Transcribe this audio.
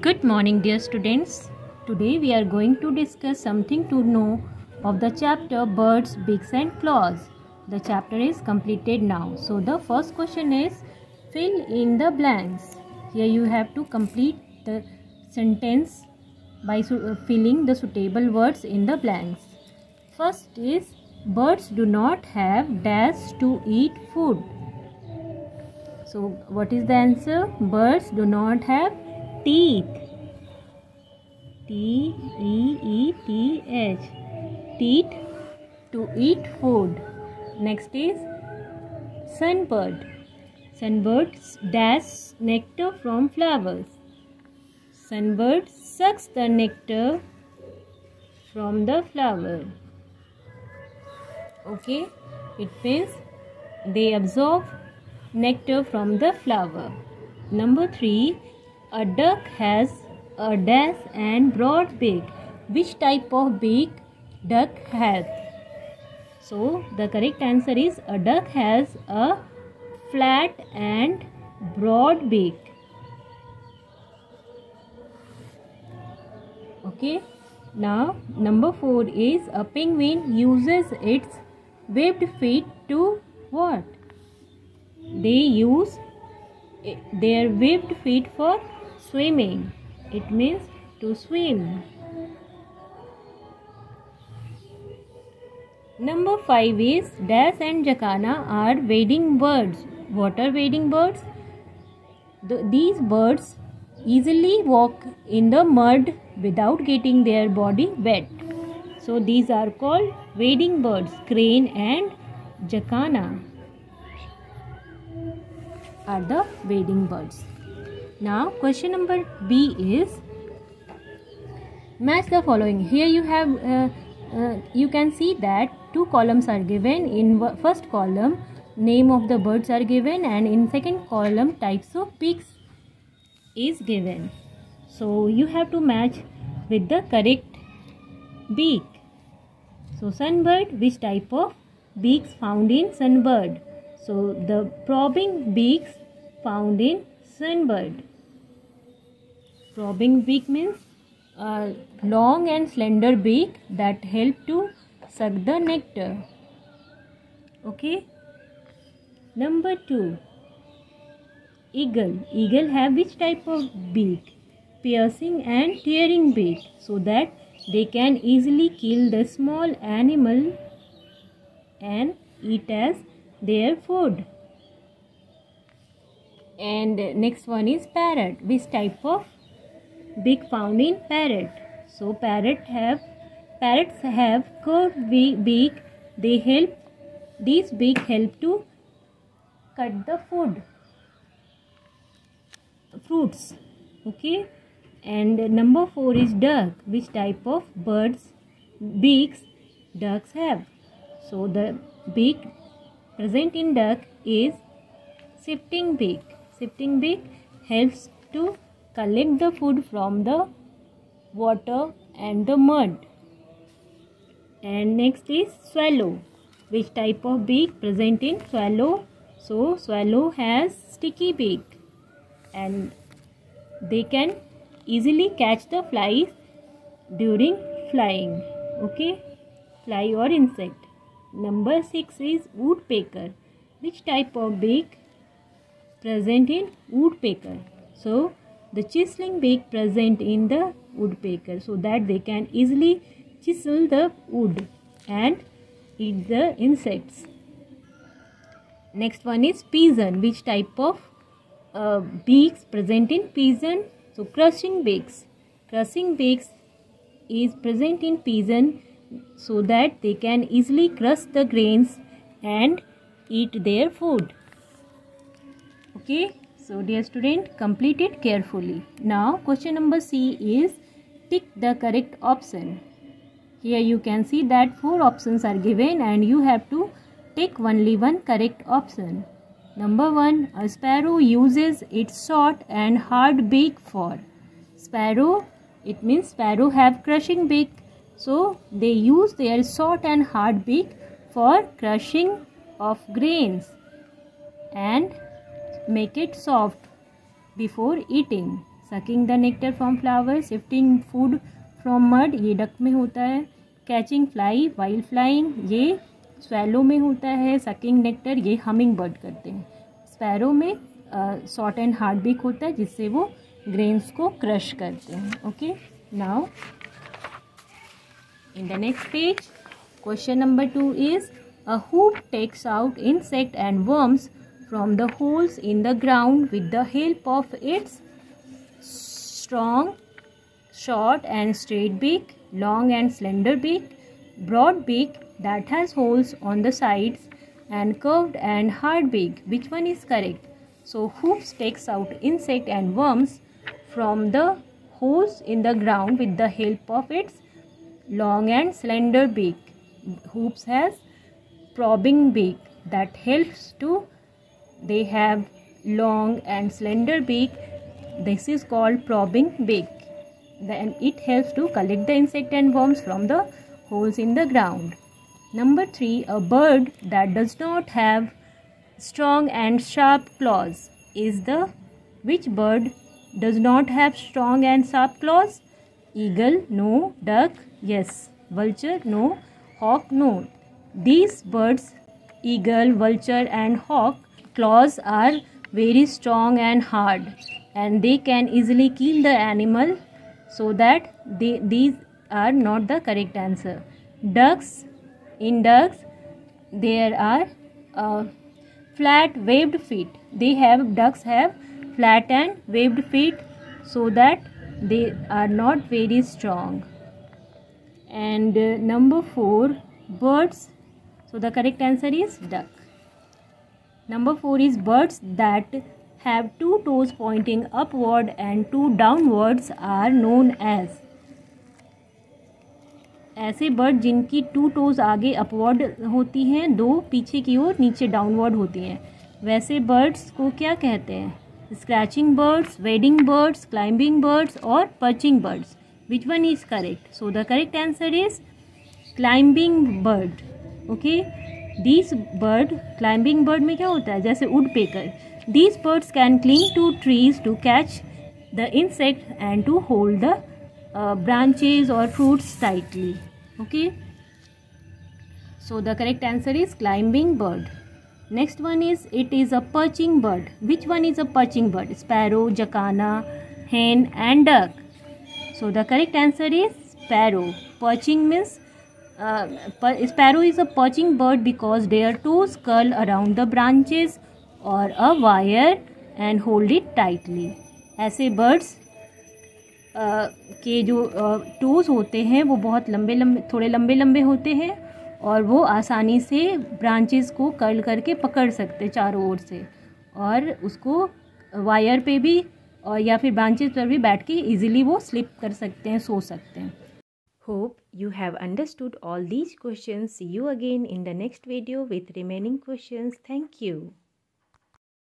Good morning, dear students. Today we are going to discuss something to know of the chapter Birds, Beaks and Claws. The chapter is completed now. So the first question is fill in the blanks. Here you have to complete the sentence by filling the suitable words in the blanks. First is birds do not have dash to eat food. So what is the answer? Birds do not have teeth. T-E-E-T-H. Teeth to eat food. Next is sunbird. Sunbirds dash nectar from flowers. Sunbird sucks the nectar from the flower. Okay, it means they absorb nectar from the flower. Number 3, a duck has a dash and broad beak. Which type of beak duck has? So the correct answer is a duck has a flat and broad beak. Okay, now number 4 is a penguin uses its webbed feet to what? They use their webbed feet for swimming. It means to swim. Number 5 is dash and jacana are wading birds. What are wading birds? These birds easily walk in the mud without getting their body wet. So these are called wading birds. Crane and jacana are the wading birds. Now question number B is match the following. Here you have you can see that two columns are given. In first column name of the birds are given and in second column types of beaks is given. So you have to match with the correct beak. So sunbird, which type of beaks found in sunbird? So the probing beaks found in sunbird. Probing beak means a long and slender beak that help to suck the nectar. Okay. Number 2. Eagle. Eagle have which type of beak? Piercing and tearing beak, so that they can easily kill the small animal and eat as their food. And next one is parrot. Which type of beak found in parrot? So parrots have curved beak. These beak help to cut the fruits. Okay. And number 4 is duck. Which type of beaks ducks have? So the beak present in duck is shifting beak. Shifting beak helps to collect the food from the water and the mud. And next is swallow. Which type of beak present in swallow? So swallow has sticky beak and they can easily catch the flies during flying. Okay, fly or insect. Number 6 is woodpecker. Which type of beak present in woodpecker? So the chiseling beak present in the woodpecker, so that they can easily chisel the wood and eat the insects. Next one is pigeon. Which type of beaks present in pigeon? So crushing beaks. Crushing beaks is present in pigeon so that they can easily crush the grains and eat their food. Okay, so dear student, complete it carefully. Now question number C is tick the correct option. Here you can see that 4 options are given and you have to tick only one correct option. Number 1, a sparrow uses its short and hard beak for. Sparrow, it means sparrow have crushing beak. So they use their short and hard beak for crushing of grains and make it soft before eating. Sucking the nectar from flower, shifting food from mud, ये duck में होता है। Catching fly while flying, ये swallow में होता है। Sucking nectar, ये humming bird करते हैं। स्पैरो में शॉर्ट एंड हार्ड बीक होता है, जिससे वो ग्रेन्स को क्रश करते हैं। Okay, now in the next page, question number 2 is a hoop takes out insect and worms from the holes in the ground with the help of its strong, short and straight beak, long and slender beak, broad beak that has holes on the sides, and curved and hard beak. Which one is correct? So hoops takes out insect and worms from the holes in the ground with the help of its long and slender beak. Hoops has probing beak that helps to, they have long and slender beak. This is called probing beak. Then it helps to collect the insect and worms from the holes in the ground. Number 3, a bird that does not have strong and sharp claws is the, which bird does not have strong and sharp claws? Eagle, no. Duck, yes. Vulture, no. Hawk, no. These birds, eagle, vulture and hawk, claws are very strong and hard, and they can easily kill the animal, so that these are not the correct answer. Ducks, in ducks there are flat waved feet. Ducks have flat and waved feet, so that they are not very strong. And number 4, birds. So the correct answer is duck. Number 4 is birds that have 2 toes pointing upward and 2 downwards are known as. ऐसे bird जिनकी 2 toes आगे upward होती हैं, 2 पीछे की ओर नीचे downward होती हैं, वैसे बर्ड्स को क्या कहते हैं? Scratching birds, wading birds, climbing birds और perching birds. Which one is correct? So the correct answer is climbing bird. Okay, this bird, climbing bird में क्या होता है? जैसे woodpecker. These birds can cling to trees to catch the insect and to hold the branches or fruits tightly. Okay, so the correct answer is climbing bird. Next one is, it is a perching bird. Which one is a perching bird? Sparrow, jacana, hen and duck. So the correct answer is sparrow. Perching means sparrow is a perching bird because their toes curl around the branches or a wire and hold it tightly. ऐसे birds के जो toes होते हैं वो बहुत थोड़े लंबे होते हैं और वो आसानी से ब्रांचेस को कर्ल करके पकड़ सकते हैं चारों ओर से, और उसको वायर पे भी और या फिर ब्रांचेस पर भी बैठ के इजीली वो स्लिप कर सकते हैं, सो सकते हैं. Hope you have understood all these questions. See you again in the next video with remaining questions. Thank you.